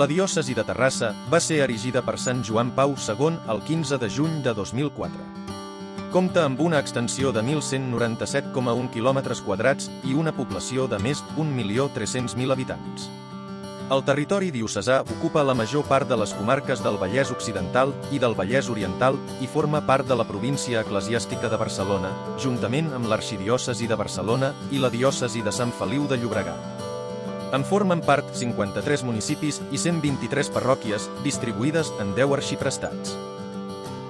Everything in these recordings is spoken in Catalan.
La diòcesi de Terrassa va ser erigida per Sant Joan Pau II el 15 de juny de 2004. Compta amb una extensió de 1.197,1 km² i una població de més d'1.300.000 habitants. El territori diocesà ocupa la major part de les comarques del Vallès Occidental i del Vallès Oriental i forma part de la província eclesiàstica de Barcelona, juntament amb l'arxidiòcesi de Barcelona i la diòcesi de Sant Feliu de Llobregat. En formen part 53 municipis i 123 parròquies, distribuïdes en 10 arxiprestats.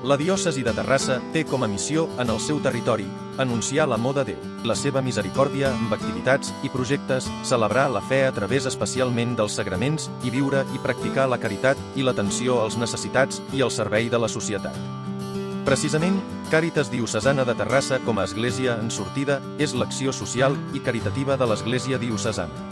La diòcesi de Terrassa té com a missió en el seu territori anunciar l'amor de Déu, la seva misericòrdia amb activitats i projectes, celebrar la fe a través especialment dels sagraments i viure i practicar la caritat i l'atenció als necessitats i al servei de la societat. Precisament, Càritas Diocesana de Terrassa com a església en sortida és l'acció social i caritativa de l'església diocesana.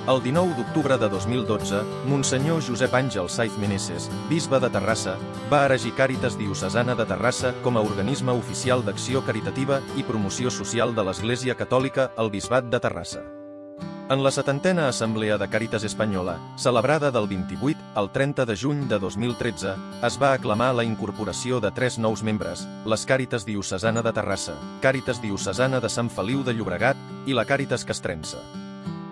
El 19 d'octubre de 2012, Monsenyor Josep Àngel Saiz Meneses, bisbe de Terrassa, va erigir Càritas Diocesana de Terrassa com a organisme oficial d'acció caritativa i promoció social de l'Església Catòlica al Bisbat de Terrassa. En la 70a Assemblea de Càritas Espanyola, celebrada del 28 al 30 de juny de 2013, es va aclamar la incorporació de 3 nous membres, les Càritas Diocesana de Terrassa, Càritas Diocesana de Sant Feliu de Llobregat i la Càritas Castrense.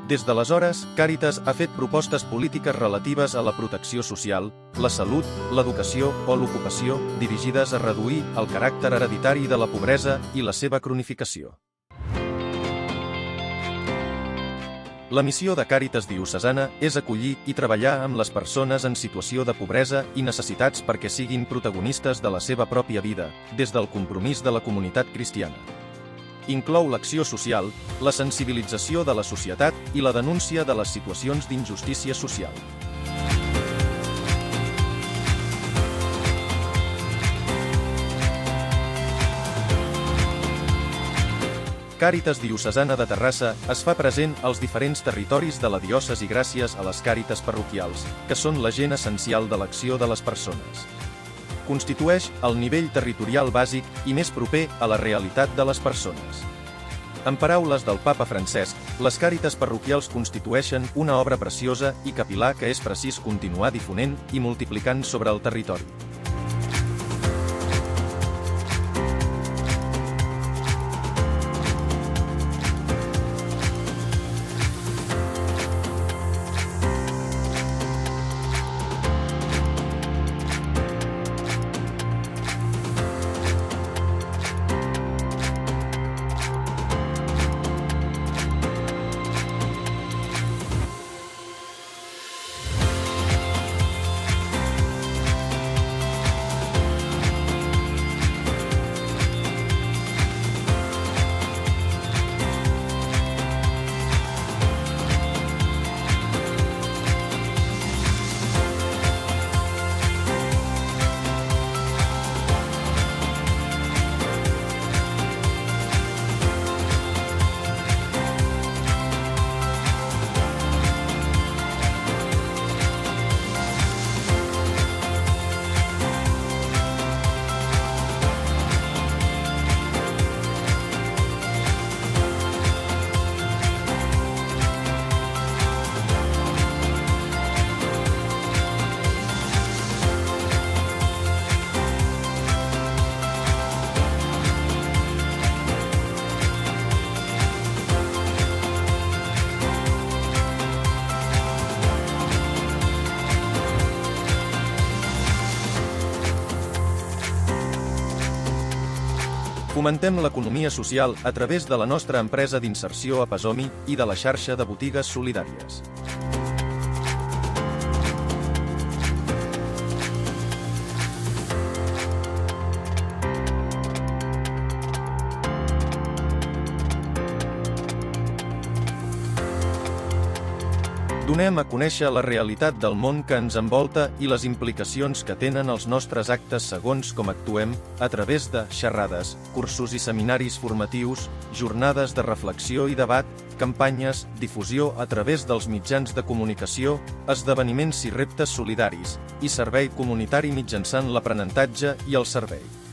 Des d'aleshores, Càritas ha fet propostes polítiques relatives a la protecció social, la salut, l'educació o l'ocupació, dirigides a reduir el caràcter hereditari de la pobresa i la seva cronificació. La missió de Càritas Diocesana és acollir i treballar amb les persones en situació de pobresa i necessitats perquè siguin protagonistes de la seva pròpia vida, des del compromís de la comunitat cristiana. Inclou l'acció social, la sensibilització de la societat i la denúncia de les situacions d'injustícia social. Càritas Diocesana de Terrassa es fa present als diferents territoris de la diòcesi gràcies a les càritas parroquials, que són l'agent essencial de l'acció de les persones. Constitueix el nivell territorial bàsic i més proper a la realitat de les persones. En paraules del Papa Francesc, les càritas parroquials constitueixen una obra preciosa i capil·lar que és precís continuar difonent i multiplicant sobre el territori. Fomentem l'economia social a través de la nostra empresa d'inserció a Pasomi i de la xarxa de botigues solidàries. Donem a conèixer la realitat del món que ens envolta i les implicacions que tenen els nostres actes segons com actuem, a través de xerrades, cursos i seminaris formatius, jornades de reflexió i debat, campanyes, difusió a través dels mitjans de comunicació, esdeveniments i reptes solidaris, i servei comunitari mitjançant l'aprenentatge i el servei.